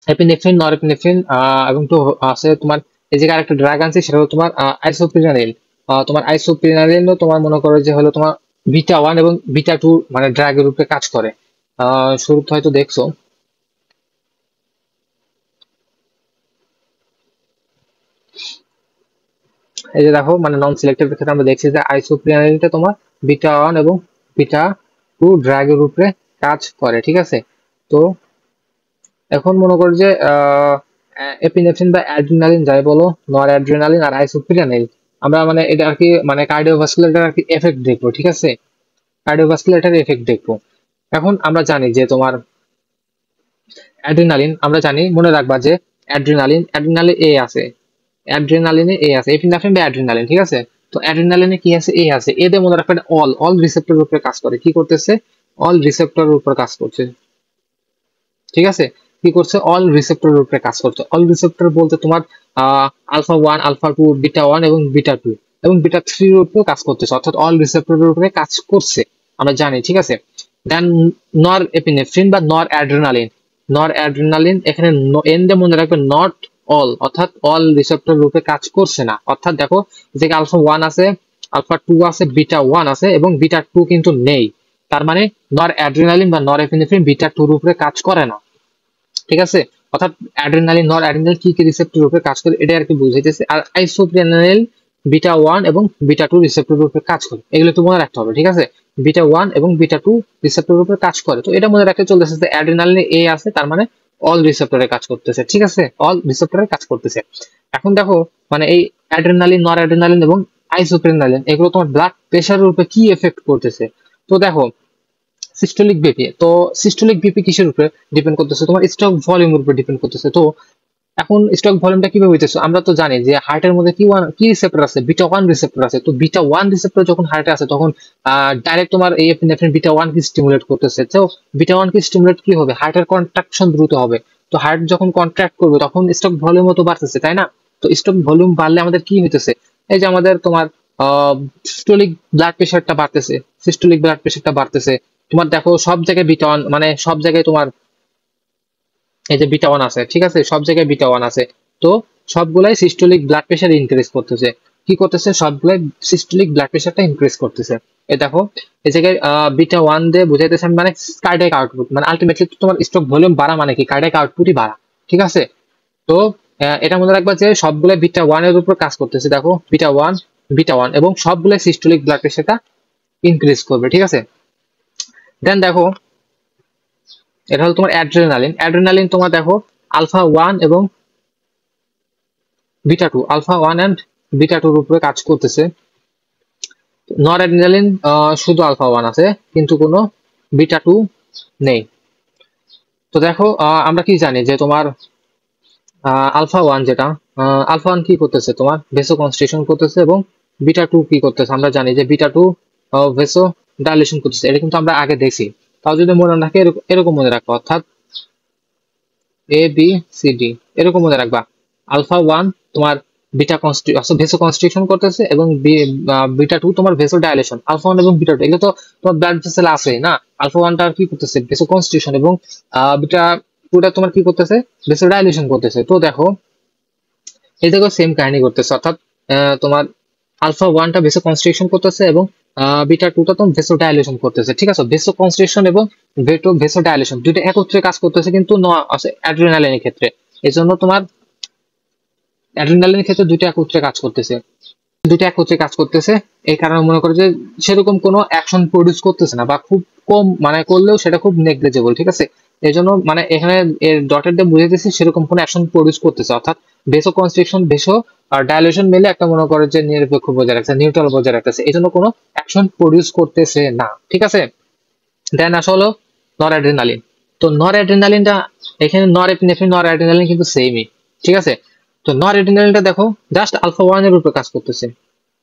Epinephrine, norepinephrine এবং তো আছে তোমার এই যে আরেকটা ড্রাগ আনছে সেটা হলো তোমার আইসোপ্রিনালিন। তোমার আইসোপ্রিনালিনও তোমার মনে করো যে হলো তোমার বিটা 1 এবং বিটা 2 মানে ড্রাগের উপরে কাজ করে। শুরুতে হয়তো দেখছো। এই যে দেখো মানে নন সিলেক্টিভ ক্ষেত্রে আমরা দেখছি যে আইসোপ্রিনালিনটা তোমার বিটা 1 এবং বিটা 2 ড্রাগের উপরে কাজ করে, ঠিক আছে। তো এখন মনে করো যে এপিনেফ্রিন বা অ্যাড্রিনালিন যাই বলো, নর অ্যাড্রিনালিন আর আইসোপ্রিনালিন, আমরা মানে এটা আর কি মানে কার্ডিওভাস্কুলার আর কি এফেক্ট দেখবো, ঠিক আছে। কার্ডিওভাস্কুলার এটার এফেক্ট দেখবো। এখন আমরা জানি যে তোমার অ্যাড্রিনালিন, আমরা জানি মনে রাখবা যে অ্যাড্রিনালিন এ আছে, অ্যাড্রিনালিনে এ আছে, এপিনেফ্রিন বা অ্যাড্রিনালিন, ঠিক আছে। তো অ্যাড্রিনালিনে কি আছে, এ আছে, এ দিয়ে মনে রাখবেন অল অল রিসেপ্টরের উপরে কাজ করে, কি করতেছে, অল রিসেপ্টরের উপর কাজ করছে, ঠিক আছে। কি করছে, অল রিসেপ্টরের উপরে কাজ করছে। অল রিসেপ্টর বলতে তোমার আলফা 1, আলফা 2, বিটা 1 এবং বিটা 2 এবং বিটা 3 এর উপরে কাজ করতেছে, অর্থাৎ অল রিসেপ্টরের উপরে কাজ করছে, আমরা জানি, ঠিক আছে। দেন নর এপিনেফ্রিন বা নর অ্যাড্রিনালিন, নর অ্যাড্রিনালিন এখানে এন দিয়ে মনে রাখবে নট অল, অর্থাৎ অল রিসেপ্টর রূপে কাজ করছে না। অর্থাৎ দেখো যে আলফা 1 আছে, আলফা 2 আছে, বিটা 1 আছে এবং বিটা 2 কিন্তু নেই। তার মানে নর অ্যাড্রিনালিন বা নর এপিনেফ্রিন বিটা 2 উপরে কাজ করে না, ঠিক আছে। অর্থাৎ অ্যাড্রিনালিন, নর অ্যাড্রিনালিন কি কি রিসেপ্টর উপরে কাজ করে এটা আর কি বুঝাইতেছে। আর আইসোপ্রিনালিন বিটা 1 এবং বিটা 2 রিসেপ্টর উপরে কাজ করে, এগুলো তো মনে রাখতে হবে, ঠিক আছে। বিটা 1 এবং বিটা 2 রিসেপ্টর উপরে কাজ করে, তো এটা মনে রাখতে চলতেছে যে অ্যাড্রিনালিন এ আছে, তার মানে অল রিসেপ্টরে কাজ করতেছে, ঠিক আছে, অল রিসেপ্টরে কাজ করতেছে। এখন দেখো মানে এই অ্যাড্রিনালিন, নর অ্যাড্রিনালিন এবং আইসোপ্রিনালিন এগুলো তোমার ব্লাড প্রেশারের উপরে কি এফেক্ট করতেছে। তো দেখো সিস্টোলিক বিপি, তো সিস্টোলিক বিপি কিসের উপরে ডিপেন্ড করতেছে, তোমার স্ট্রোক ভলিউমের উপর ডিপেন্ড করতেছে। তো এখন স্ট্রোক ভলিউমটা কিভাবে হইতেছে, আমরা তো জানি যে হার্টের মধ্যে কি রিসেপ্টর আছে, বিটা 1 রিসেপ্টর আছে। তো বিটা 1 রিসেপ্টর যখন হার্টে আছে তখন ডাইরেক্ট তোমার এই এপিনেফ্রিন বিটা 1 কি স্টিমুলেট করতেছে। তো বিটা 1 কি স্টিমুলেট কি হবে, হার্টের কন্ট্রাকশন দ্রুত হবে। তো হার্ট যখন কন্ট্রাক্ট করবে তখন স্ট্রোক ভলিউমও তো বাড়তেছে, তাই না। তো স্ট্রোক ভলিউম বাড়লে আমাদের কি হইতেছে, এই যে আমাদের তোমার সিস্টোলিক ব্লাড প্রেশারটা বাড়তেছে, সিস্টোলিক ব্লাড প্রেশারটা বাড়তেছে। তোমার দেখো সব জায়গায় বিটা 1 মানে সব জায়গায় তোমার এই যে বিটা 1 আছে, ঠিক আছে, সব জায়গায় বিটা 1 আছে। তো সবগুলাই সিস্টোলিক ব্লাড প্রেশার ইনক্রিজ করতেছে, কি করতেছে, সবগুলাই সিস্টোলিক ব্লাড প্রেশারটা ইনক্রিজ করতেছে। এই দেখো এই জায়গায় বিটা 1 দিয়ে বুঝাইতেছে মানে কার্ডিয়াক আউটপুট, মানে আলটিমেটলি তোমার স্ট্রোক ভলিউম বাড়া মানে কি, কার্ডিয়াক আউটপুটই বাড়া, ঠিক আছে। তো এটা মনে রাখবা যে সবগুলাই বিটা 1 এর উপর কাজ করতেছে, দেখো বিটা 1 এবং সবগুলাই সিস্টোলিক ব্লাড প্রেশারটা ইনক্রিজ করবে, ঠিক আছে। দেন দেখো এটা হলো তোমার অ্যাড্রেনালিন, অ্যাড্রেনালিন তোমার দেখো আলফা 1 এবং বিটা 2, আলফা 1 এন্ড বিটা 2 এর উপরে কাজ করতেছে। নর অ্যাড্রেনালিন শুধু আলফা 1 আছে কিন্তু কোনো বিটা 2 নেই। তো দেখো আমরা কি জানি যে তোমার আলফা 1 যেটা আলফা 1 কি করতেছে, তোমার ভেসো কনস্ট্রিকশন করতেছে এবং বিটা 2 কি করতেছে, আমরা জানি যে বিটা 2 ভেসো ডাইলেশন করতেছে, এটা কিন্তু আমরা আগে দেখছি। তাও যদি মনে রাখে এরকম মনে রাখবো, অর্থাৎ ABCD এরকম মনে রাখবা। আলফা 1 তোমার ভেসো কনস্ট্রিকশন করতেছে এবং বিটা 2 তোমার ভেসো ডাইলেশন। আলফা 1 এবং বিটা 2 এগুলো তো তোমার ব্লাড ভেসেল আছে না। আলফা 1টা কি করতেছে, ভেসো কনস্ট্রিকশন এবং বিটা 2টা তোমার কি করতেছে, ভেসো ডাইলেশন করতেছে। তো দেখো এই দেখো সেম কাহিনী করতেছে, অর্থাৎ তোমার আলফা 1টা ভেসো কনস্ট্রিকশন করতেছে এবং বিটা 2টা তো ভেসো ডাইলেশন করতেছে, ঠিক আছে। ভেসো কনস্ট্রিকশন এবং ভেসো ডাইলেশন দুইটা একত্রে কাজ করতেছে কিন্তু অ্যাড্রিনালিনের ক্ষেত্রে। এই জন্য তোমার অ্যাড্রিনালিনের ক্ষেত্রে দুইটা একত্রে কাজ করতেছে, দুইটা একত্রে কাজ করতেছে। এই কারণে মনে করো যে সেরকম কোনো অ্যাকশন প্রডিউস করতেছে না বা খুব কম, মানে করলেও সেটা খুব নেগলিজেবল, ঠিক আছে। এই জন্য মানে এখানে এর ডটের দিয়ে বুঝাইতেছি সেরকম কোনো অ্যাকশন প্রডিউস করতেছে, অর্থাৎ ভেসো কনস্ট্রিকশন ভেসো আর ডাইলেশন মিলে একটা মনে করে যে নিরপেক্ষ বজায় রাখছে, নিউট্রাল বজায় রাখতেছে, এই জন্য কোনো অ্যাকশন প্রডিউস করতেছে না, ঠিক আছে। দেন আসা হলো নর অ্যাড্রিনালিন। তো নর অ্যাড্রিনালিনটা এখানে নর এপিনেফ্রিন নর অ্যাড্রিনালিন কিন্তু সেমই, ঠিক আছে। তো নর অ্যাড্রিনালিনটা দেখো জাস্ট আলফা 1 এর উপর কাজ করতেছে,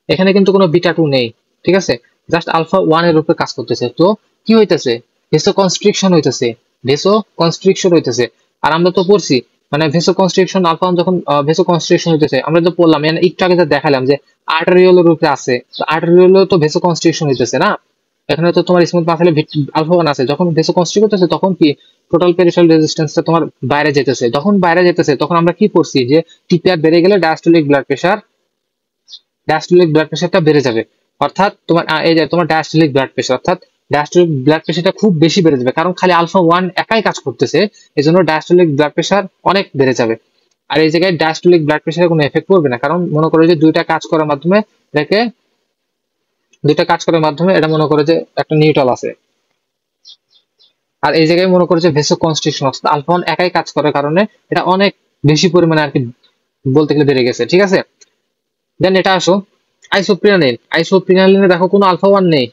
এখানে কিন্তু কোনো বিটা 2 নেই, ঠিক আছে, জাস্ট আলফা 1 এর উপর কাজ করতেছে। তো কি হইতেছে, ভেসো কনস্ট্রিকশন হইতেছে, ভেসো কনস্ট্রিকশন হইতেছে। আর আমরা তো পড়ছি মানে ভেসো কনস্ট্রিকশন আলফা 1 যখন ভেসো কনস্ট্রিকশন হইতেছে, আমরা তো পড়লাম মানে একটু আগে যা দেখালাম যে আর্টারিওলের উপরে আছে, তো আর্টারিওলে তো ভেসো কনস্ট্রিকশন হইতেছে না। এখানে তো তোমার স্মুথ মাসেলে আলফা 1 আছে, যখন ভেসো কনস্ট্রিক্ট করতেছে তখন কি টোটাল পেরিফেরাল রেজিস্ট্যান্সটা তোমার বাইরে যেতেছে, তখন আমরা কি করছি যে টিপিআর বেড়ে গেলে ডায়াস্টোলিক ব্লাড প্রেশারটা বেড়ে যাবে। অর্থাৎ তোমার এই যে তোমার ডায়াস্টোলিক ব্লাড প্রেশার, অর্থাৎ ডায়াস্টোলিক ব্লাড প্রেশারটা খুব বেশি বেড়ে যাবে, কারণ খালি আলফা 1 একাই কাজ করতেছে, এজন্য ডায়াস্টোলিক ব্লাড প্রেশার অনেক বেড়ে যাবে। আর এই জায়গায় ডায়াস্টোলিক ব্লাড প্রেশারে কোনো এফেক্ট করবে না, কারণ মনে করো যে দুইটা কাজ করার মাধ্যমে এটা মনে করো যে একটা নিউট্রাল আছে। আর এই জায়গায় মনে করো যে ভেসো কনস্ট্রিকশন, অর্থাৎ আলফা 1 একাই কাজ করার কারণে এটা অনেক বেশি পরিমাণে আর কি বলতে গেলে বেড়ে গেছে, ঠিক আছে। দেন এটা আসো আইসোপ্রিনালিনে দেখো কোনো আলফা 1 নেই,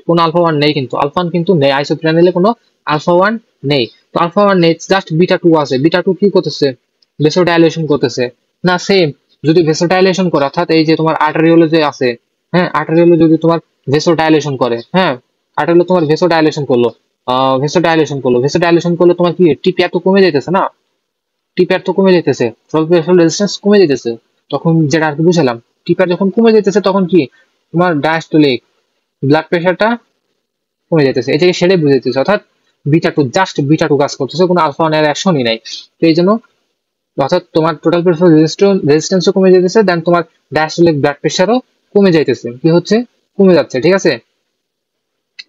কোনো আলফা 1 নেই, কিন্তু আলফা 1 কিন্তু নেই, আইসোপ্রিনালিনে কোনো আলফা 1 নেই। তো আলফা 1 নেই, জাস্ট বিটা 2 আছে। বিটা 2 কি করতেছে? ভেসোডাইলেশন করতেছে না, সেম। যদি ভেসোডাইলেশন করে, অর্থাৎ এই যে তোমার আর্টারিওলে যে আছে, হ্যাঁ, আর্টারিওলে যদি তোমার ভেসোডাইলেশন করে, হ্যাঁ, আর্টারিওলে তোমার ভেসোডাইলেশন করলো তোমার কি টিপিআর তো কমে যাইতেছে না, টিপিআর তো কমে যাইতেছে, পেরিফেরাল রেজিস্ট্যান্স কমে যাইতেছে। তখন যেটা আর কি বুঝালাম, টিপিআর যখন কমে যাইতেছে তখন কি তোমার ডায়াস্টোলিক ব্লাড প্রেশারটা কমে যাইতেছে, এই যে সেটাই বুঝাইতেছে। অর্থাৎ বিটা 2 কাজ করতেছে, কোনো আলফা 1 এর অ্যাকশনই নাই। তো এই জন্য অর্থাৎ তোমার টোটাল পেরিফেরাল রেজিস্ট্যান্সও কমে যাইতেছে, দেন তোমার ডায়াস্টোলিক ব্লাড প্রেশারও কমে যাইতেছে, কি হচ্ছে, কমে যাচ্ছে, ঠিক আছে।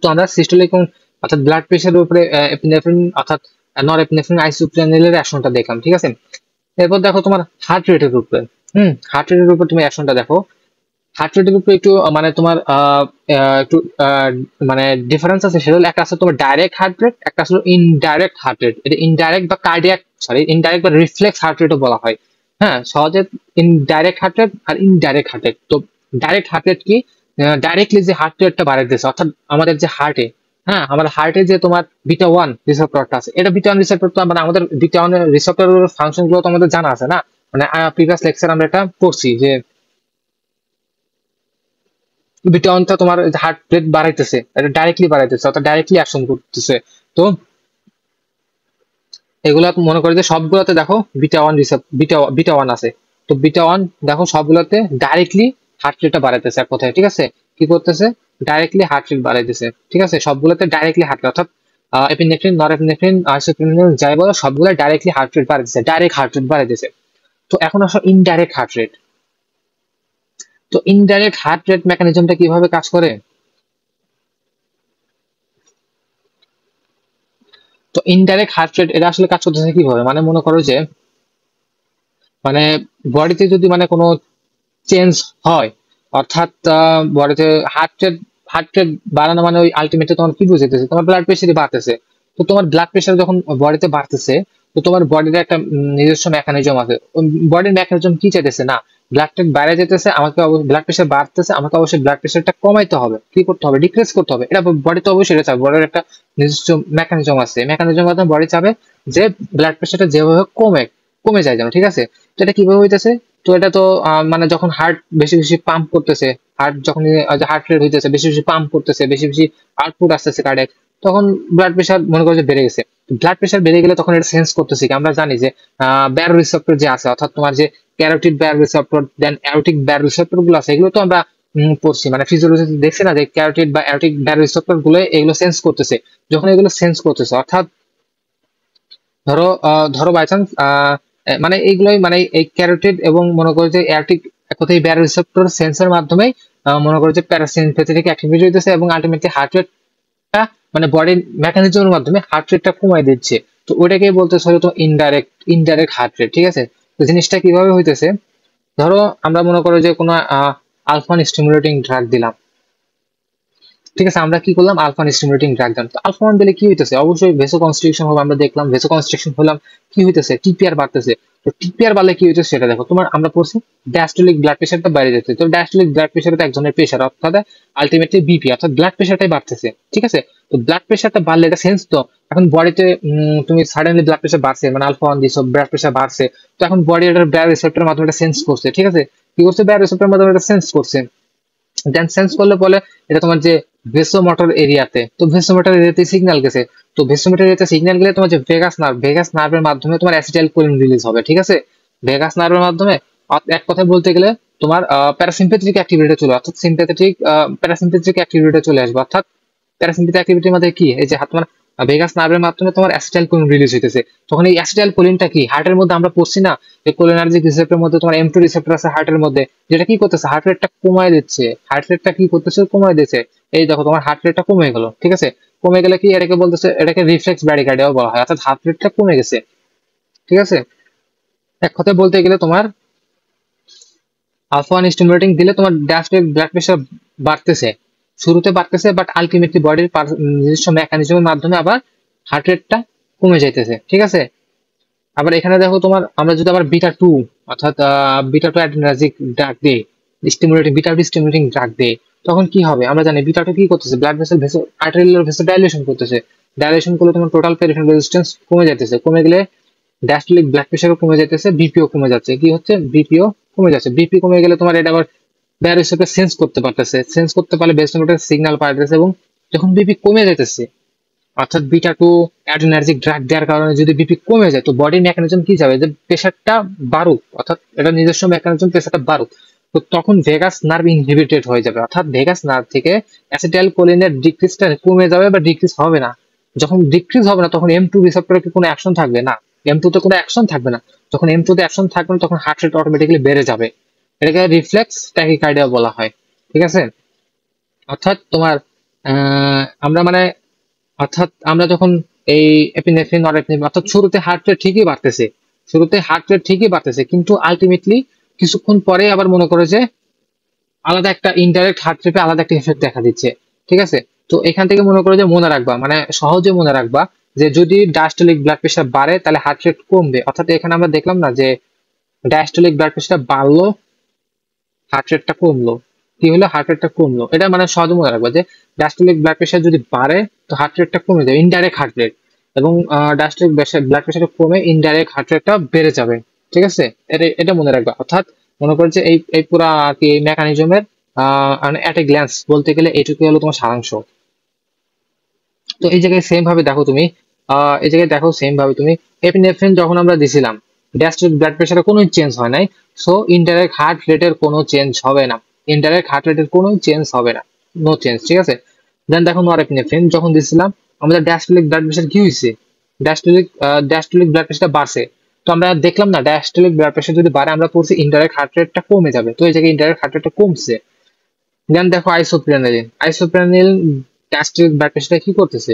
তো আমরা সিস্টোলিক অর্থাৎ ব্লাড প্রেশারের উপরে এপিনেফ্রিন অর্থাৎ নরএপিনেফ্রিন আইসোপ্রিনালিনের অ্যাকশনটা দেখলাম, ঠিক আছে। এরপর দেখো তোমার হার্ট রেটের উপরে, হার্ট রেটের উপর তুমি অ্যাকশনটা দেখো। হার্ট রেটের উপরে একটু মানে তোমার একটু মানে ডিফারেন্স আছে, সেটা হলো একটা আছে তোমার ডাইরেক্ট হার্ট রেট, একটা আছে ইনডাইরেক্ট হার্ট রেট। এটা ইনডাইরেক্ট বা রিফ্লেক্স হার্ট রেটও বলা হয়, হ্যাঁ, সহজে। ইনডাইরেক্ট হার্ট রেট আর ইনডাইরেক্ট হার্ট রেট। তো ডাইরেক্ট হার্ট রেট কি, ডাইরেক্টলি যে হার্ট রেটটা বাড়াইতেছে, অর্থাৎ আমাদের যে হার্টে, হ্যাঁ, আমার হার্টে যে তোমার বিটা 1 রিসেপ্টরটা আছে, এটা বিটা 1 রিসেপ্টর তো মানে আমাদের বিটা 1 রিসেপ্টরের ফাংশন গুলো তো আমাদের জানা আছে না, মানে প্রিভিয়াস লেকচার আমরা এটা পড়ছি যে বিটা 1টা তোমার হার্ট রেট বাড়াইতেছে, এটা ডাইরেক্টলি বাড়াইতেছে, অর্থাৎ ডাইরেক্টলি অ্যাকশন করতেছে। তো এগুলা মনে করে যে সবগুলোতে দেখো বিটা 1 আছে। তো বিটা 1 দেখো সবগুলোতে ডাইরেক্টলি হার্ট রেটটা বাড়াইতেছে, এক কথায়, ঠিক আছে। কি করতেছে? ডাইরেক্টলি হার্ট রেট বাড়াইতেছে, ঠিক আছে। সবগুলোতে ডাইরেক্টলি হার্ট রেট, অর্থাৎ এপিনেফ্রিন, নরএপিনেফ্রিন, আইসোপ্রিনালিন যাই বলো, সবগুলো ডাইরেক্টলি হার্ট রেট বাড়াইতেছে, ডাইরেক্ট হার্ট রেট বাড়াইতেছে। তো এখন আসো ইনডাইরেক্ট হার্ট রেট। তো ইনডাইরেক্ট হার্ট রেট মেকানিজমটা কিভাবে কাজ করে? তো ইনডাইরেক্ট হার্ট রেট এটা আসলে কাজ করতেছে কিভাবে, মানে মনে করো যে মানে বডিতে যদি মানে কোনো চেঞ্জ হয়, অর্থাৎ বডিতে হার্ট রেট বাড়ানো মানে ওই আলটিমেটলি তোমার কি বুঝাইতেছে, তোমার ব্লাড প্রেশারই বাড়তেছে। তো তোমার ব্লাড প্রেশার যখন বডিতে বাড়তেছে, তো তোমার বডির একটা নিজস্ব মেকানিজম আছে। বডির মেকানিজম কি চাইতেছে, না ব্লাড রেট বাইরে যেতেছে, আমাকে ব্লাড প্রেশার বাড়তেছে, আমাকে অবশ্যই ব্লাড প্রেশারটা কমাইতে হবে, কি করতে হবে, ডিক্রিজ করতে হবে। এটা বডি তো অবশ্যই এটা চাবে, বডির একটা নিজস্ব মেকানিজম আছে, মেকানিজম মাধ্যমে বডি চাবে যে ব্লাড প্রেশারটা যেভাবে কমে যায় যেন, ঠিক আছে। তো এটা কিভাবে হইতেছে? তো এটা তো মানে যখন হার্ট বেশি বেশি পাম্প করতেছে, হার্ট যখন হার্ট রেট হইতেছে, বেশি বেশি পাম্প করতেছে, বেশি বেশি আউটপুট আসতেছে কার্ডিয়াক, তখন ব্লাড প্রেশার মনে করো যে বেড়ে গেছে। ব্লাড প্রেশার বেড়ে গেলে তখন এটা সেন্স করতেছে কি, আমরা জানি যে ব্যারো রিসেপ্টর যে আছে, অর্থাৎ তোমার যে ক্যারোটিড ব্যারো রিসেপ্টর, দেন অ্যারোটিক ব্যারো রিসেপ্টর গুলো আছে, এগুলো তো আমরা পড়ছি, মানে ফিজিওলজিতে দেখছি না যে ক্যারোটিড বা অ্যারোটিক ব্যারো রিসেপ্টর গুলো এগুলো সেন্স করতেছে। যখন এগুলো সেন্স করতেছে, অর্থাৎ ধরো বাই চান্স মানে এইগুলোই মানে এই ক্যারোটিড এবং মনে করো যে অ্যারোটিক কোথায় ব্যারো রিসেপ্টর সেন্সর মাধ্যমে মনে করো যে প্যারাসিম্প্যাথেটিক অ্যাক্টিভিটি হইতেছে, এবং আলটিমেটলি হার্ট রেটটা মানে বডির মেকানিজমের মাধ্যমে হার্ট রেটটা কমাই দিচ্ছে। তো ওটাকেই বলতেছে হয়তো ইনডাইরেক্ট হার্ট রেট, ঠিক আছে। তো জিনিসটা কিভাবে হইতেছে, ধরো আমরা মনে করো যে কোনো আলফা স্টিমুলেটিং ড্রাগ দিলাম, ঠিক আছে। আমরা কি করলাম, আলফা স্টিমুলেটিং ড্রাগ দিলাম। তো আলফা দিলে কি হইতেছে, অবশ্যই ভেসো কনস্ট্রিকশন হবে, আমরা দেখলাম ভেসো কনস্ট্রিকশন হলাম, কি হইতেছে, টিপিআর বাড়তেছে। তো টিপিআর বাড়লে কি হইতেছে সেটা দেখো, তোমার আমরা পড়ছি ডায়াস্টোলিক ব্লাড প্রেশারটা বেড়ে যাচ্ছে। তো ডায়াস্টোলিক ব্লাড প্রেশার তো এক ধরনের প্রেশার, অর্থাৎ আলটিমেটলি বিপি, অর্থাৎ ব্লাড প্রেশারটাই বাড়তেছে, ঠিক আছে। তো ব্লাড প্রেশারটা বাড়লে এটা সেন্স তো, এখন বডিতে তুমি সাডেনলি ব্লাড প্রেশার বাড়ছে, মানে আলফা 1 দিছো, ব্লাড প্রেশার বাড়ছে, তো এখন বডি এটার ব্লাড রিসেপ্টরের মাধ্যমে এটা সেন্স করছে, ঠিক আছে। কি করছে, ব্লাড রিসেপ্টরের মাধ্যমে এটা সেন্স করছে, দেন সেন্স করলে বলে এটা তোমার যে ভেসোমোটর এরিয়াতে, তো ভেসোমোটর এরিয়াতে সিগন্যাল গেছে। তো ভেসোমোটর এরিয়াতে সিগন্যাল গেলে তোমার যে ভেগাস নার্ভের মাধ্যমে তোমার অ্যাসিটাইলকোলিন রিলিজ হবে, ঠিক আছে। ভেগাস নার্ভের মাধ্যমে এক কথায় বলতে গেলে তোমার প্যারাসিম্পেথেটিক অ্যাক্টিভিটি চলে, অর্থাৎ প্যারাসিম্পেথেটিক অ্যাক্টিভিটি চলে আসবে, অর্থাৎ প্যারাসিম্পথেটিক অ্যাক্টিভিটির মধ্যে কি, এই যে তোমার ভেগাস নার্ভের মাধ্যমে তোমার অ্যাসিটাইলকোলিন রিলিজ হইতেছে। তখন এই অ্যাসিটাইলকোলিনটা কি হার্টের মধ্যে আমরা পড়ছি না, যে কোলিনার্জিক রিসেপ্টরের মধ্যে তোমার M2 রিসেপ্টর আছে হার্টের মধ্যে, যেটা কি করতেছে হার্ট রেটটা কমায় দিচ্ছে, হার্ট রেটটা কি করতেছে কমায় দিচ্ছে। এই দেখো তোমার হার্ট রেটটা কমে গেল, ঠিক আছে। কমে গেলে কি এটাকে বলতেছে, এটাকে রিফ্লেক্স ব্র্যাডিকার্ডিয়া বলা হয়, অর্থাৎ হার্ট রেটটা কমে গেছে, ঠিক আছে। এক কথায় বলতে গেলে তোমার আলফা ওয়ান স্টিমুলেটিং দিলে তোমার ডায়াস্টোলিক ব্লাড প্রেশার বাড়তেছে, শুরুতে বাড়তেছে, বাট আলটিমেটলি বডির নিজস্ব মেকানিজমের মাধ্যমে আবার হার্ট রেটটা কমে যাইতেছে, ঠিক আছে। আবার এখানে দেখো তোমার আমরা যদি আবার বিটা টু অর্থাৎ বিটা টু অ্যাড্রিনার্জিক ড্রাগ দেই, stimulating beta two stimulating drug দেই, তখন কি হবে আমরা জানি বিটা টু কি করতেছে, blood vessel arterial vessel dilation করতেছে। ডাইলেশন করলে তোমার টোটাল পেরিফেরাল রেজিস্ট্যান্স কমে যাইতেছে, কমে গেলে ডায়াস্টোলিক ব্লাড প্রেশারও কমে যাইতেছে, বিপিও কমে যাচ্ছে। কি হচ্ছে, বিপিও কমে যাচ্ছে। বিপি কমে গেলে তোমার এটা আবার ব্যার হিসেবে সেন্স করতে পারতেছে, সেন্স করতে পারলে বেসমেন্টের সিগন্যাল পাঠাতেছে, এবং যখন বিপি কমে যাইতেছে অর্থাৎ বিটা টু অ্যাড্রিনার্জিক ড্রাগ দেওয়ার কারণে যদি বিপি কমে যায়, তো বডি মেকানিজম কি যাবে, যে প্রেশারটা বাড়ুক, অর্থাৎ এটা নিজস্ব মেকানিজম প্রেশারটা বাড়ুক, তো তখন ভেগাস নার্ভ ইনহিবিটেড হয়ে যাবে, অর্থাৎ ভেগাস নার্ভ থেকে অ্যাসিটাইলকোলিনের ডিক্রিজটা কমে যাবে বা ডিক্রিজ হবে না। যখন ডিক্রিজ হবে না তখন M2 রিসেপ্টরে কোনো অ্যাকশন থাকবে না, M2 তে কোনো অ্যাকশন থাকবে না। যখন M2 তে অ্যাকশন থাকবে না তখন হার্ট রেট অটোমেটিক্যালি বেড়ে যাবে, এটাকে রিফ্লেক্স ট্যাকিকার্ডিয়া বলা হয়, ঠিক আছে। অর্থাৎ তোমার আমরা মানে অর্থাৎ আমরা যখন এই এপিনেফ্রিন নরএপিনেফ্রিন অর্থাৎ শুরুতে হার্ট রেট ঠিকই বাড়তেছে, শুরুতে হার্ট রেট ঠিকই বাড়তেছে, কিন্তু আলটিমেটলি কিছুক্ষণ পরে আবার মনে করে যে আলাদা একটা ইনডাইরেক্ট হার্ট রেটে আলাদা একটা এফেক্ট দেখা দিচ্ছে, ঠিক আছে। তো এখান থেকে মনে করে যে মনে রাখবা, মানে সহজে মনে রাখবা যে যদি ডায়াস্টোলিক ব্লাড প্রেশার বাড়ে তাহলে হার্ট রেট কমবে। অর্থাৎ এখানে আমরা দেখলাম না যে ডায়াস্টোলিক ব্লাড প্রেশার বাড়লো, হার্ট রেটটা কমলো, কি হলো, হার্ট রেটটা কমলো। এটা মানে সহজে মনে রাখবা যে ডায়াস্টোলিক ব্লাড প্রেশার যদি বাড়ে তো হার্ট রেটটা কমে যাবে, ইনডাইরেক্ট হার্ট রেট, এবং ডায়াস্টোলিক ব্লাড প্রেশার কমে ইনডাইরেক্ট হার্ট রেটটা বেড়ে যাবে, ঠিক আছে। এটা এটা মনে রাখবা। অর্থাৎ মনে করো যে এই এই পুরা আর কি মেকানিজমের এট এ গ্ল্যান্স বলতে গেলে এটুকু হলো তোমার সারাংশ। তো এই জায়গায় সেম ভাবে দেখো তুমি, এই জায়গায় দেখো সেম ভাবে তুমি এপিনেফ্রিন যখন আমরা দিছিলাম ডায়াস্টোলিক ব্লাড প্রেশারে কোনো চেঞ্জ হয় নাই, সো ইনডাইরেক্ট হার্ট রেটের কোনো চেঞ্জ হবে না, ইনডাইরেক্ট হার্ট রেটের কোনো চেঞ্জ হবে না, নো চেঞ্জ, ঠিক আছে। দেন দেখো নরএপিনেফ্রিন যখন দিছিলাম আমাদের ডায়াস্টোলিক ব্লাড প্রেশার কি হয়েছে, ডায়াস্টোলিক ব্লাড প্রেশারটা বাড়ছে। তো আমরা দেখলাম না ডায়াস্টোলিক ব্লাড প্রেশার যদি বাড়ে আমরা পড়ছি ইনডাইরেক্ট হার্ট রেটটা কমে যাবে, তো এই জায়গায় ইনডাইরেক্ট হার্ট রেটটা কমছে। দেন দেখো আইসোপ্রেনালিন ডায়াস্টোলিক ব্লাড প্রেশারটা কি করতেছে,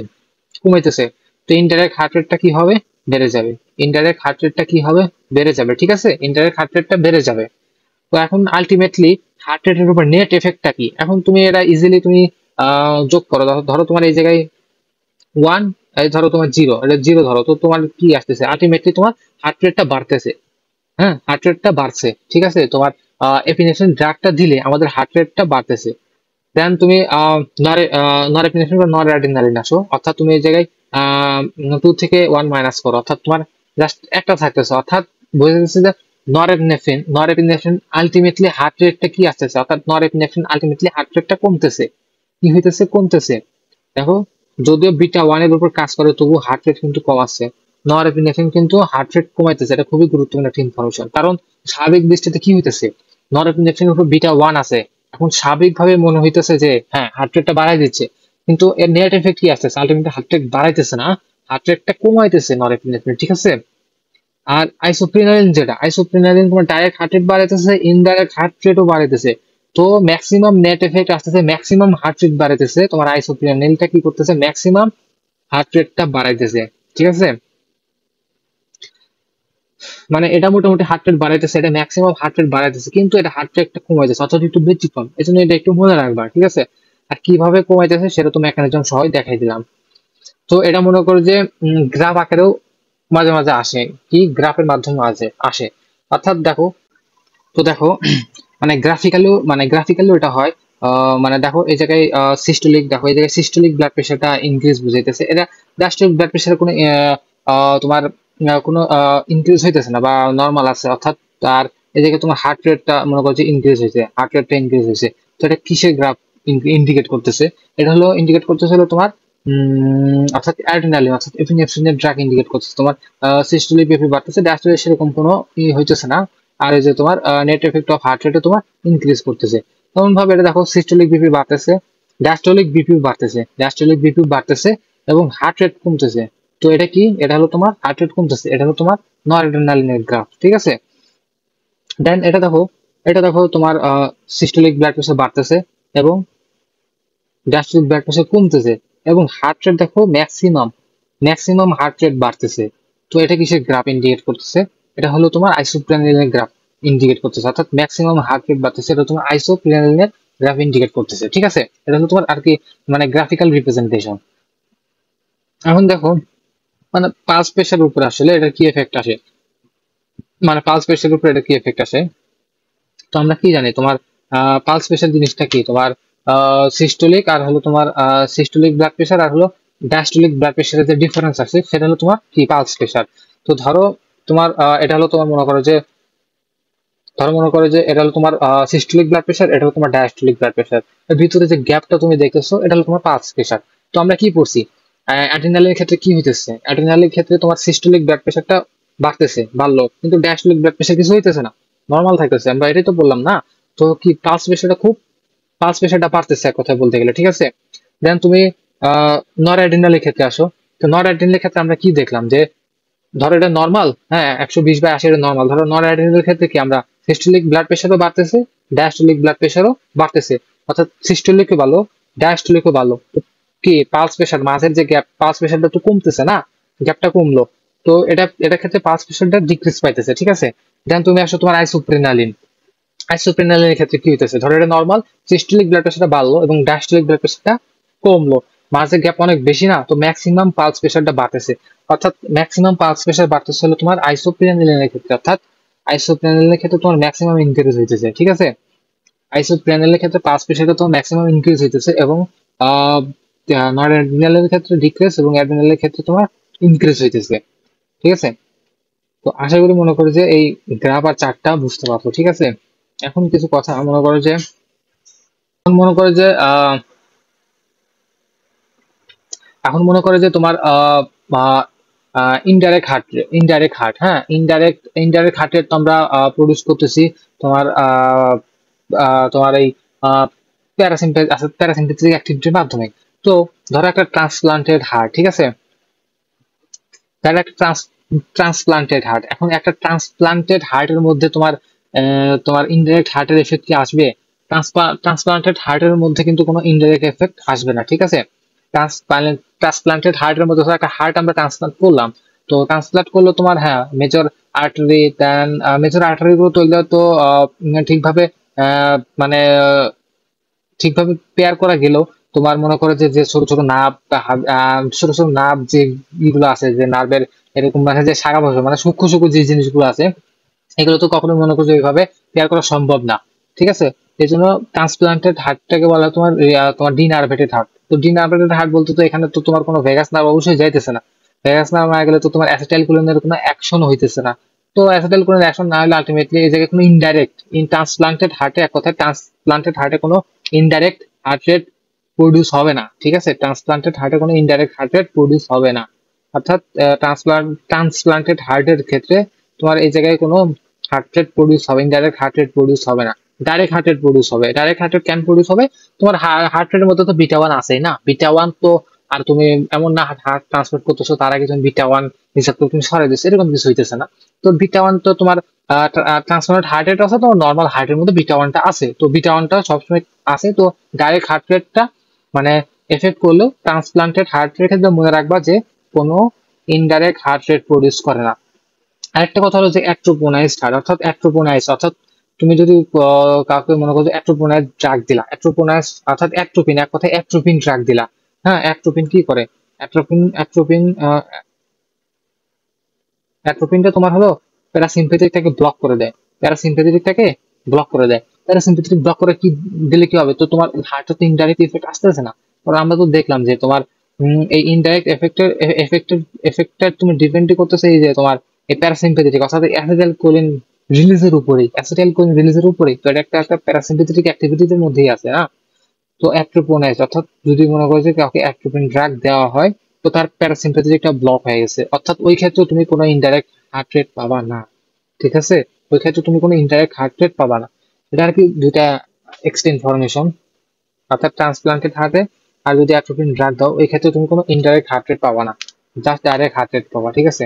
কমাইতেছে। তো ইনডাইরেক্ট হার্ট রেটটা কি হবে, বেড়ে যাবে, ইনডাইরেক্ট হার্ট রেটটা কি হবে, বেড়ে যাবে, ঠিক আছে, ইনডাইরেক্ট হার্ট রেটটা বেড়ে যাবে। তো এখন আলটিমেটলি হার্ট রেটের উপর নেট এফেক্টটা কি, এখন তুমি এটা ইজিলি তুমি যোগ করো। ধরো তোমার এই জায়গায় 1, এই ধরো তোমার 0, এটা 0 ধরো, তো তোমার কি আসতেছে, আলটিমেটলি তোমার হার্ট রেটটা বাড়তেছে, হ্যাঁ হার্ট রেটটা বাড়ছে, ঠিক আছে। তোমার এপিনেফ্রিন ড্রাগটা দিলে আমাদের হার্ট রেটটা বাড়তেছে। দেন তুমি নরএপিনেফ্রিন বা নরঅ্যাড্রিনালিন আসো, অর্থাৎ তুমি এই জায়গায় 2 থেকে 1 মাইনাস করো, অর্থাৎ তোমার জাস্ট একটা থাকতেছে, অর্থাৎ বোঝা যাচ্ছে যে নরএপিনেফ্রিন আলটিমেটলি হার্ট রেটটা কি আসতেছে, অর্থাৎ নরএপিনেফ্রিন আলটিমেটলি হার্ট রেটটা কমতেছে, কি হইতেছে, কমতেছে। দেখো যদিও বিটা 1 এর উপর কাজ করে তবু হার্ট রেট কিন্তু কম আসছে, নরএপিনেফ্রিন কিন্তু হার্ট রেট কমাইতেছে, এটা খুবই গুরুত্বপূর্ণ একটা ইনফরমেশন। কারণ স্বাভাবিক দৃষ্টিতে কি হইতেছে, নরএপিনেফ্রিনের উপর বিটা 1 আছে, এখন স্বাভাবিকভাবে মনে হইতেছে যে হ্যাঁ হার্ট রেটটা বাড়াই দিচ্ছে, কিন্তু এর নেট এফেক্ট কি আসতেছে, আলটিমেটলি হার্ট রেট বাড়াইতেছে না, হার্ট রেটটা কমাইতেছে নরএপিনেফ্রিন, ঠিক আছে। আর আইসোপ্রিনালিন তোমার ডাইরেক্ট হার্ট রেট বাড়াইতেছে, ইনডাইরেক্ট হার্ট রেটও বাড়াইতেছে। তো ম্যাক্সিমাম নেট এফেক্ট আসতেছে, ম্যাক্সিমাম হার্ট রেট বাড়াইতেছে, তোমার আইসোপ্রিনালিনটা কি করতেছে, ম্যাক্সিমাম হার্ট রেটটা বাড়াইতেছে, ঠিক আছে। মানে এটা মোটামুটি হার্ট রেট বাড়াইতেছে, এটা ম্যাক্সিমাম হার্ট রেট বাড়াইতেছে, কিন্তু এটা হার্ট রেটটা কমাইতেছে, অর্থাৎ একটু ব্যতিক্রম, এই জন্য এটা একটু মনে রাখবা, ঠিক আছে। আর কিভাবে কমাইতেছে সেটা তো মেকানিজম সহ দেখাই দিলাম। তো এটা মনে করো যে গ্রাফ আকারেও মাঝে মাঝে আসে, কি গ্রাফের মাধ্যমে আসে, অর্থাৎ দেখো, তো দেখো মানে গ্রাফিক্যালিও এটা হয়। মানে দেখো এই জায়গায় সিস্টোলিক, দেখো এই জায়গায় সিস্টোলিক ব্লাড প্রেশারটা ইনক্রিজ বুঝাইতেছে, এটা ডায়াস্টোলিক ব্লাড প্রেশার কোনো তোমার কোনো ইনক্রিজ হইতেছে না বা নর্মাল আছে, অর্থাৎ তার এই জায়গায় তোমার হার্ট রেটটা মনে করো যে ইনক্রিজ হয়েছে, হার্ট রেটটা ইনক্রিজ হয়েছে। তো এটা কিসের গ্রাফ ইন্ডিকেট করতেছে, এটা হলো ইন্ডিকেট করতেছে হলো তোমার অর্থাৎ অ্যাড্রিনালিন অর্থাৎ এপিনেফ্রিনের ড্রাগ ইন্ডিকেট করতেছে, তোমার সিস্টোলিক বিপি বাড়তেছে, ডায়াস্টোলিক সেরকম কোনো হইতেছে না। আর এই যে তোমার নেট এফেক্ট অফ হার্ট রেটে তোমার ইনক্রিজ করতেছে, তেমন ভাবে এটা দেখো সিস্টোলিক বিপি বাড়তেছে, ডায়াস্টোলিক বিপিউ বাড়তেছে এবং হার্ট রেট কমতেছে। তো এটা কি, এটা হলো তোমার হার্ট রেট কমতেছে, এটা হলো তোমার নরএড্রেনালিনের গ্রাফ, ঠিক আছে। দেন এটা দেখো তোমার সিস্টোলিক ব্লাড প্রেশার বাড়তেছে এবং ডায়াস্টোলিক ব্লাড প্রেশার কমতেছে এবং হার্ট রেট দেখো ম্যাক্সিমাম হার্ট রেট বাড়তেছে। তো এটা কিসের গ্রাফ ইন্ডিকেট করতেছে? এটা হলো তোমার আইসোপ্রেনালিনের গ্রাফ ইন্ডিকেট করতেছে, অর্থাৎ ম্যাক্সিমাম হার্ট রেট বাড়তেছে, এটা তোমার আইসোপ্রেনালিনের গ্রাফ ইন্ডিকেট করতেছে, ঠিক আছে। এটা হলো তোমার আর কি মানে গ্রাফিক্যাল রিপ্রেজেন্টেশন। এখন দেখো মানে পালস প্রেশার উপরে আসলে এটা কি এফেক্ট আসে, মানে পালস প্রেশার উপরে এটা কি এফেক্ট আসে। তো আমরা কি জানি তোমার পালস প্রেশার জিনিসটা কি, তোমার সিস্টোলিক আর হলো তোমার সিস্টোলিক ব্লাড প্রেশার আর হলো ডায়াস্টোলিক ব্লাড প্রেশারের যে ডিফারেন্স আছে সেটা হলো তোমার কি পালস প্রেশার। তো ধরো তোমার এটা হলো তোমার মনে করো যে এটা হলো তোমার সিস্টোলিক ব্লাড প্রেশার, এটা হলো তোমার ডায়াস্টোলিক ব্লাড প্রেশার, এর ভিতরে যে গ্যাপটা তুমি দেখতেছো এটা হলো তোমার পালস প্রেশার। তো আমরা কি পড়ছি, অ্যাড্রিনালিনের ক্ষেত্রে কি হইতেছে, অ্যাড্রিনালিনের ক্ষেত্রে তোমার সিস্টোলিক ব্লাড প্রেশারটা বাড়লো, কিন্তু ডায়াস্টোলিক ব্লাড প্রেশার কিছু হইতেছে না, নর্মাল থাকতেছে, আমরা এটাই তো বললাম না। তো কি পালস প্রেশারটা বাড়তেছে এক কথায় বলতে গেলে, ঠিক আছে। দেন তুমি নর অ্যাড্রিনালের ক্ষেত্রে আসো। তো নর অ্যাড্রিনালের ক্ষেত্রে আমরা কি দেখলাম যে ধরো এটা নর্মাল, হ্যাঁ 120/80 এটা নর্মাল। ধরো নন অ্যাড্রিনাল ক্ষেত্রে কি আমরা সিস্টোলিক ব্লাড প্রেশারও বাড়তেছে, ডায়াস্টোলিক ব্লাড প্রেশারও বাড়তেছে, অর্থাৎ সিস্টোলিকও ভালো ডায়াস্টোলিকও ভালো। তো কি পালস প্রেশার মাঝের যে গ্যাপ, পালস প্রেশারটা তো কমতেছে না, গ্যাপটা কমলো। তো এটা ক্ষেত্রে পালস প্রেশারটা ডিক্রিজ পাইতেছে, ঠিক আছে। দেন তুমি আসো তোমার আইসোপ্রেনালিনের ক্ষেত্রে কি হইতেছে, ধরো এটা নর্মাল, সিস্টোলিক ব্লাড প্রেশারটা বাড়লো এবং ডায়াস্টোলিক ব্লাড প্রেশারটা কমলো, মাঝে গ্যাপ অনেক বেশি না, তো ম্যাক্সিমাম পালস প্রেশারটা বাড়তেছে। অর্থাৎ ম্যাক্সিমাম পালস প্রেশার বাড়তেছে হলো তোমার আইসোপ্রেনালিনের ক্ষেত্রে, অর্থাৎ আইসোপ্রেনালিনের ক্ষেত্রে তোমার ম্যাক্সিমাম ইনক্রিজ হইতেছে, ঠিক আছে। আইসোপ্রেনালিনের ক্ষেত্রে পালস প্রেশারটা তোমার ম্যাক্সিমাম ইনক্রিজ হইতেছে এবং আহ নরএড্রিনালের ক্ষেত্রে ডিক্রিজ এবং অ্যাড্রিনালের ক্ষেত্রে তোমার ইনক্রিজ হইতেছে, ঠিক আছে। তো আশা করি মনে করি যে এই গ্রাফ আর চার্টটা বুঝতে পারছো, ঠিক আছে। এখন কিছু কথা এখন মনে করে যে তোমার ইনডাইরেক্ট হার্ট, হ্যাঁ ইনডাইরেক্ট হার্টের তো আমরা প্রডিউস করতেছি তোমার তোমার এই প্যারাসিম্পেথেটিক অ্যাক্টিভিটির মাধ্যমে। তো ধরো একটা ট্রান্সপ্লান্টেড হার্ট, ঠিক আছে, ধরো একটা ট্রান্সপ্লান্টেড হার্ট, এখন একটা ট্রান্সপ্লান্টেড হার্টের মধ্যে তোমার ইনডাইরেক্ট হার্টের এফেক্ট কি আসবে? ট্রান্সপ্লান্টেড হার্টের মধ্যে কিন্তু কোনো ইনডাইরেক্ট এফেক্ট আসবে না, ঠিক আছে। ট্রান্সপ্লান্টেড হার্টের মধ্যে ধরো একটা হার্ট আমরা ট্রান্সপ্লান্ট করলাম, তো ট্রান্সপ্লান্ট করলো তোমার হ্যাঁ মেজর আর্টারি, দেন মেজর আর্টারি গুলো তৈরি তো ঠিকভাবে মানে ঠিকভাবে পেয়ার করা গেলেও তোমার মনে করো যে যে ছোট ছোট নার্ভ যে ইগুলো আছে, যে নার্ভের এরকম মানে যে শাখা প্রশাখা মানে সূক্ষ্ম সূক্ষ্ম যে জিনিসগুলো আছে এগুলো তো কখনো মনে করো যে ওইভাবে পেয়ার করা সম্ভব না, ঠিক আছে। এই জন্য ট্রান্সপ্লান্টেড হার্টটাকে বলা হয় তোমার ডিনার্ভেটেড হার্ট। তো ডিনার্ভেটেড হার্ট বলতে তো এখানে তো তোমার কোনো ভেগাস নার্ভ অবশ্যই যাইতেছে না, ভেগাস নার্ভ না গেলে তো তোমার অ্যাসিটাইলকোলিনের কোনো অ্যাকশন হইতেছে না। তো অ্যাসিটাইলকোলিনের অ্যাকশন না হলে আলটিমেটলি এই জায়গায় কোনো ইনডাইরেক্ট ট্রান্সপ্লান্টেড হার্টে এক কথায় ট্রান্সপ্লান্টেড হার্টে কোনো ইনডাইরেক্ট হার্ট রেট প্রডিউস হবে না, ঠিক আছে। ট্রান্সপ্লান্টেড হার্টে কোনো ইনডাইরেক্ট হার্ট রেট প্রডিউস হবে না, অর্থাৎ ট্রান্সপ্লান্টেড হার্টের ক্ষেত্রে তোমার এই জায়গায় কোনো হার্ট রেট প্রডিউস হবে, ইনডাইরেক্ট হার্ট রেট প্রডিউস হবে না, ডাইরেক্ট হার্ট রেট প্রডিউস হবে। ডাইরেক্ট হার্ট রেট কেন প্রডিউস হবে? তোমার হার্ট রেটের মধ্যে তো বিটা ওয়ান আছেই না, বিটা ওয়ান তো আর তুমি এমন না হার্ট ট্রান্সপ্লান্ট করতেছো তার আগে তুমি বিটা ওয়ান হিসাব করে তুমি সরাই দিচ্ছ, এরকম কিছু হইতেছে না। তো বিটা ওয়ান তো তোমার ট্রান্সপ্লান্ট হার্ট রেট আছে, তোমার নর্মাল হার্টের মধ্যে বিটা ওয়ানটা আছে, তো বিটা ওয়ানটা সবসময় আছে। তো ডাইরেক্ট হার্ট রেটটা মানে এফেক্ট করলেও ট্রান্সপ্লান্টেড হার্ট রেট ক্ষেত্রে মনে রাখবা যে কোনো ইনডাইরেক্ট হার্ট রেট প্রডিউস করে না। আরেকটা কথা হলো যে অর্থাৎ তুমি যদি কাউকে মনে করো অ্যাট্রোপোনাইজ ড্রাগ দিলা, অ্যাট্রোপোনাইজ অর্থাৎ অ্যাট্রোপিন, এক কথায় অ্যাট্রোপিন ড্রাগ দিলা। হ্যাঁ অ্যাট্রোপিন কি করে? অ্যাট্রোপিনটা তোমার হলো প্যারাসিম্পেথেটিকটাকে ব্লক করে দেয়, প্যারাসিম্পেথেটিকটাকে ব্লক করে দেয়। প্যারাসিম্পেথেটিক ব্লক করে কি দিলে কি হবে? তো তোমার হার্টে তো ইনডাইরেক্ট ইফেক্ট আসতেছে না। কারণ আমরা তো দেখলাম যে তোমার এই ইনডাইরেক্ট এফেক্টের তুমি ডিপেন্ডই করতেছে এই যে তোমার এই প্যারাসিম্পেথেটিক অর্থাৎ অ্যাসিটাইলকোলিন রিলিজের উপরেই। তো এটা একটা প্যারাসিম্পেথেটিক অ্যাক্টিভিটির মধ্যেই আছে না। তো অ্যাট্রোপোনাইজ অর্থাৎ যদি মনে করো যে কাউকে অ্যাট্রোপিন ড্রাগ দেওয়া হয় তো তার প্যারাসিম্পেথেটিকটা ব্লক হয়ে গেছে, অর্থাৎ ওই ক্ষেত্রে তুমি কোনো ইনডাইরেক্ট হার্ট রেট পাবা না, ঠিক আছে। ওই ক্ষেত্রে তুমি কোনো ইনডাইরেক্ট হার্ট রেট পাবা না। এটা আর কি দুইটা এক্সট্রা ইনফরমেশন। অর্থাৎ ট্রান্সপ্লান্টেড হার্টে। আর যদি অ্যাট্রোপিন ড্রাগ দাও, এই ক্ষেত্রে তুমি কোনো ইনডাইরেক্ট হার্ট রেট পাবা না, জাস্ট ডাইরেক্ট হার্ট রেট পাবা, ঠিক আছে।